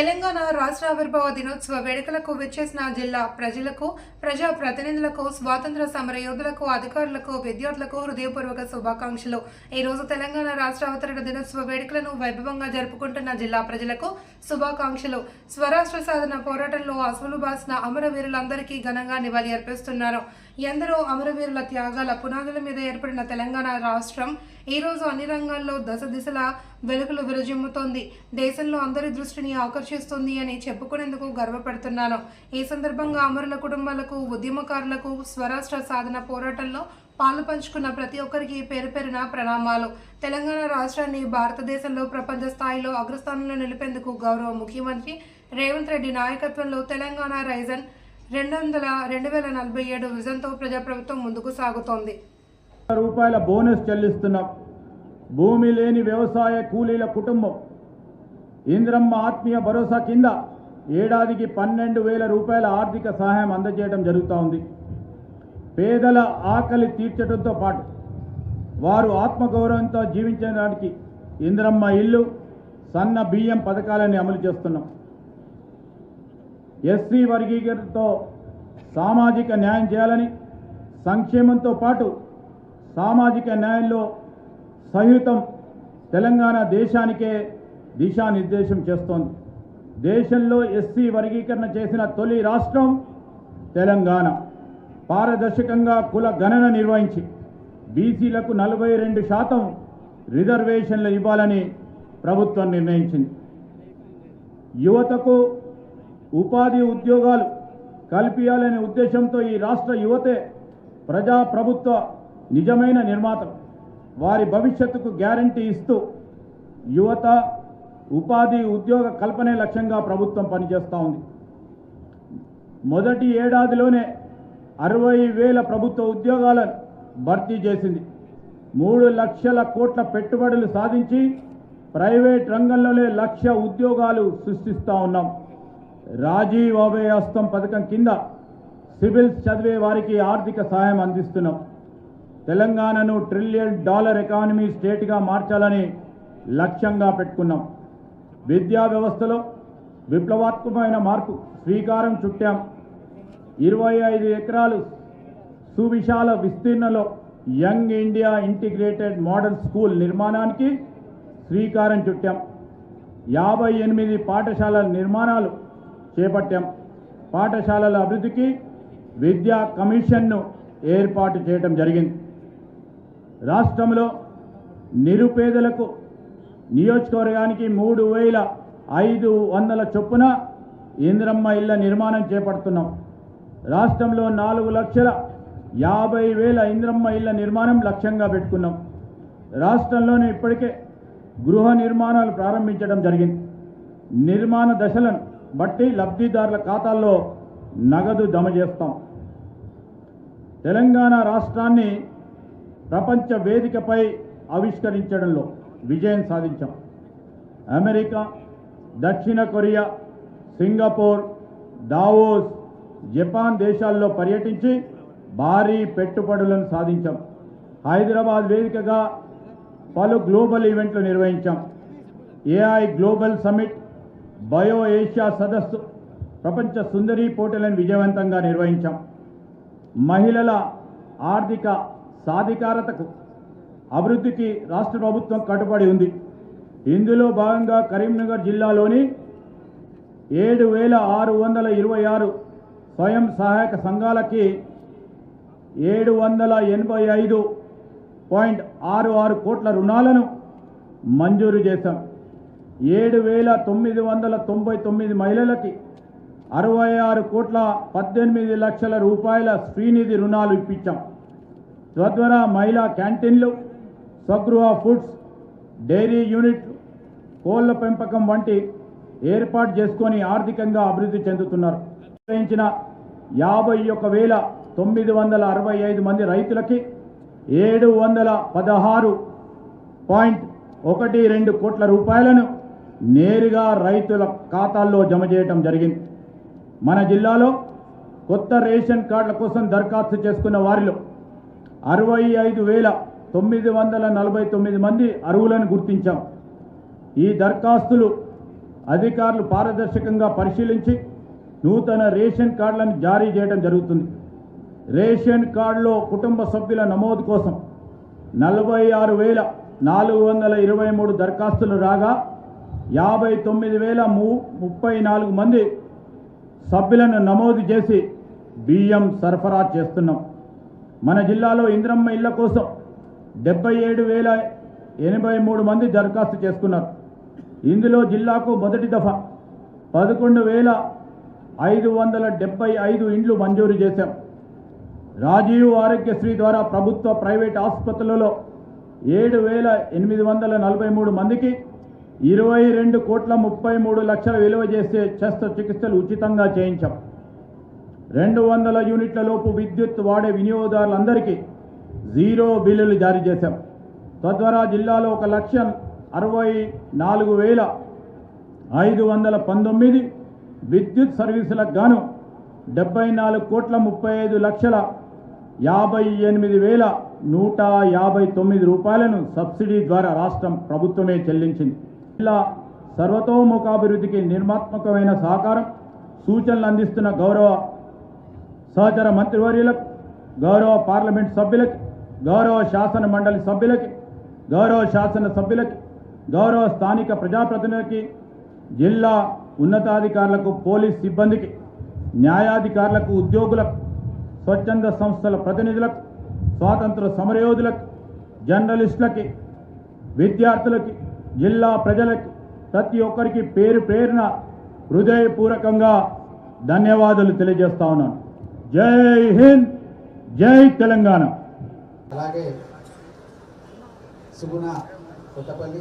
తెలంగాణ రాష్ట్ర ఆవిర్భావ దినోత్సవ వేడుకలకు విచ్చేసిన జిల్లా ప్రజలకు, ప్రజా ప్రతినిధులకు, స్వాతంత్ర సమర యోధులకు, అధికారులకు, విద్యార్థులకు హృదయపూర్వక శుభాకాంక్షలు. ఈ రోజు తెలంగాణ రాష్ట్ర అవతరణ దినోత్సవ వేడుకలను వైభవంగా జరుపుకుంటున్న జిల్లా ప్రజలకు శుభాకాంక్షలు. స్వరాష్ట్ర సాధన పోరాటంలో అసువులు బాసిన అమరవీరులందరికీ ఘనంగా నివాళి అర్పిస్తున్నారు. ఎందరో అమరవీరుల త్యాగాల పునాదుల మీద ఏర్పడిన తెలంగాణ రాష్ట్రం ఈ రోజు అన్ని రంగాల్లో దశ దిశల వెలుగులు విరజిమ్ముతోంది. దేశంలో అందరి దృష్టిని ఆకర్షిస్తుంది అని చెప్పుకునేందుకు గర్వపడుతున్నాను. ఈ సందర్భంగా అమరుల కుటుంబాలకు, ఉద్యమకారులకు, స్వరాష్ట్ర సాధన పోరాటంలో పాలు పంచుకున్న ప్రతి ఒక్కరికి పేరు పేరున ప్రణామాలు. తెలంగాణ రాష్ట్రాన్ని భారతదేశంలో ప్రపంచ స్థాయిలో అగ్రస్థానంలో నిలిపేందుకు గౌరవ ముఖ్యమంత్రి రేవంత్ రెడ్డి నాయకత్వంలో తెలంగాణ రైజన్ 2047 విజన్తో ప్రజాప్రభుత్వం ముందుకు సాగుతోంది. రూపాయల బోనస్ చెల్లిస్తున్నాం. భూమి లేని వ్యవసాయ కూలీల కుటుంబం ఇంద్రమ్మ ఆత్మీయ భరోసా కింద ఏడాదికి 12,000 రూపాయల ఆర్థిక సహాయం అందజేయడం జరుగుతూ ఉంది. పేదల ఆకలి తీర్చడంతో పాటు వారు ఆత్మగౌరవంతో జీవించడానికి ఇంద్రమ్మ ఇల్లు, సన్న బియ్యం పథకాలని అమలు చేస్తున్నాం. ఎస్సీ వర్గీకరణతో సామాజిక న్యాయం చేయాలని, సంక్షేమంతో పాటు సామాజిక న్యాయంలో సహితం తెలంగాణ దేశానికే దిశానిర్దేశం చేస్తోంది. దేశంలో ఎస్సీ వర్గీకరణ చేసిన తొలి రాష్ట్రం తెలంగాణ. పారదర్శకంగా కుల గణన నిర్వహించి బీసీలకు 42% రిజర్వేషన్లు ఇవ్వాలని ప్రభుత్వం నిర్ణయించింది. యువతకు ఉపాధి ఉద్యోగాలు కల్పించాలనే ఉద్దేశంతో ఈ రాష్ట్ర యువతే ప్రజాప్రభుత్వ నిజమైన నిర్మాత. వారి భవిష్యత్తుకు గ్యారంటీ ఇస్తూ యువత ఉపాధి ఉద్యోగ కల్పనే లక్ష్యంగా ప్రభుత్వం పనిచేస్తూ ఉంది. మొదటి ఏడాదిలోనే 60,000 ప్రభుత్వ ఉద్యోగాలను భర్తీ చేసింది. 3 లక్షల కోట్ల పెట్టుబడులు సాధించి ప్రైవేట్ రంగంలోనే 1,00,000 ఉద్యోగాలు సృష్టిస్తూ ఉన్నాం. రాజీవ్ అభయహస్తం పథకం కింద సివిల్స్ చదివే వారికి ఆర్థిక సహాయం అందిస్తున్నాం. తెలంగాణను $1 ట్రిలియన్ ఎకానమీ స్టేట్గా మార్చాలని లక్ష్యంగా పెట్టుకున్నాం. విద్యా వ్యవస్థలో విప్లవాత్మకమైన మార్పు శ్రీకారం చుట్టాం. 25 ఎకరాలు సువిశాల విస్తీర్ణంలో young India integrated model school నిర్మాణానికి శ్రీకారం చుట్టాం. 58 పాఠశాలల నిర్మాణాలు చేపట్టాం. పాఠశాలల అభివృద్ధికి విద్యా కమిషన్ను ఏర్పాటు చేయడం జరిగింది. రాష్ట్రంలో నిరుపేదలకు నియోజకవర్గానికి 3,500 చొప్పున ఇంద్రమ్మ ఇళ్ల నిర్మాణం చేపడుతున్నాం. రాష్ట్రంలో 4,50,000 ఇంద్రమ్మ ఇళ్ల నిర్మాణం లక్ష్యంగా పెట్టుకున్నాం. రాష్ట్రంలోనే ఇప్పటికే గృహ నిర్మాణాలు ప్రారంభించడం జరిగింది. నిర్మాణ దశలను బట్టి లబ్ధిదారుల ఖాతాల్లో నగదు జమ చేస్తాం. తెలంగాణ రాష్ట్రాన్ని ప్రపంచ వేదికపై ఆవిష్కరించడంలో విజయం సాధించాం. అమెరికా, దక్షిణ కొరియా, సింగపూర్, దావోస్, జపాన్ దేశాల్లో పర్యటించి భారీ పెట్టుబడులను సాధించాం. హైదరాబాద్ వేదికగా పలు గ్లోబల్ ఈవెంట్లు నిర్వహించాం. AI global summit, bio Asia సదస్సు, ప్రపంచ సుందరి పోటీలను విజయవంతంగా నిర్వహించాం. మహిళల ఆర్థిక సాధికారతకు, అభివృద్ధికి రాష్ట్ర ప్రభుత్వం కట్టుబడి ఉంది. ఇందులో భాగంగా కరీంనగర్ జిల్లాలోని 7,626 స్వయం సహాయక సంఘాలకి 785.66 కోట్ల రుణాలను మంజూరు చేశాం. 7,999 మహిళలకి 66,18,00,000 రూపాయల శ్రీనిధి రుణాలు ఇప్పించాం. తద్వారా మహిళా క్యాంటీన్లు, స్వగృహ ఫుడ్స్, డైరీ యూనిట్లు, కోళ్ల పెంపకం వంటి ఏర్పాటు చేసుకొని ఆర్థికంగా అభివృద్ధి చెందుతున్నారు. 51,965 మంది రైతులకి 716.12 కోట్ల రూపాయలను నేరుగా రైతుల ఖాతాల్లో జమ చేయడం జరిగింది. మన జిల్లాలో కొత్త రేషన్ కార్డుల కోసం దరఖాస్తు చేసుకున్న వారిలో 65,949 మంది అర్హులను గుర్తించాం. ఈ దరఖాస్తులు అధికారులు పారదర్శకంగా పరిశీలించి నూతన రేషన్ కార్డులను జారీ చేయడం జరుగుతుంది. రేషన్ కార్డులో కుటుంబ సభ్యుల నమోదు కోసం 46,423 దరఖాస్తులు రాగా 59,034 మంది సభ్యులను నమోదు చేసి బియ్యం సరఫరా చేస్తున్నాం. మన జిల్లాలో ఇంద్రమ్మ ఇళ్ల కోసం 77,083 మంది దరఖాస్తు చేసుకున్నారు. ఇందులో జిల్లాకు మొదటి దఫా 11,575 ఇండ్లు మంజూరు చేశాం. రాజీవ్ ఆరోగ్యశ్రీ ద్వారా ప్రభుత్వ ప్రైవేట్ ఆసుపత్రులలో 7,843 మందికి 22,33,00,000 విలువ చేసే శస్త్రచికిత్సలు ఉచితంగా చేయించాం. 200 యూనిట్ల లోపు విద్యుత్ వాడే వినియోగదారులందరికీ జీరో బిల్లులు జారీ చేశాం. తద్వారా జిల్లాలో 1,64,519 విద్యుత్ సర్వీసులకు గాను 74,58,58,159 రూపాయలను సబ్సిడీ ద్వారా రాష్ట్రం ప్రభుత్వమే చెల్లించింది. జిల్లా సర్వతోముఖాభివృద్ధికి నిర్మాత్మకమైన సహకారం సూచనలు అందిస్తున్న గౌరవ సహచర మంత్రివర్యులకు, గౌరవ పార్లమెంట్ సభ్యులకి, గౌరవ శాసన మండలి సభ్యులకి, గౌరవ శాసన సభ్యులకి, గౌరవ స్థానిక ప్రజాప్రతినిధులకి, జిల్లా ఉన్నతాధికారులకు, పోలీస్ సిబ్బందికి, న్యాయాధికారులకు, ఉద్యోగులకు, స్వచ్ఛంద సంస్థల ప్రతినిధులకు, స్వాతంత్ర సమరయోధులకు, జర్నలిస్టులకి, విద్యార్థులకి, జిల్లా ప్రజలకి, ప్రతి ఒక్కరికి పేరు పేరున హృదయపూర్వకంగా ధన్యవాదాలు తెలియజేస్తా ఉన్నాను. జై హింద్, జై తెలంగాణ. అలాగే సుగుణ కొత్తపల్లి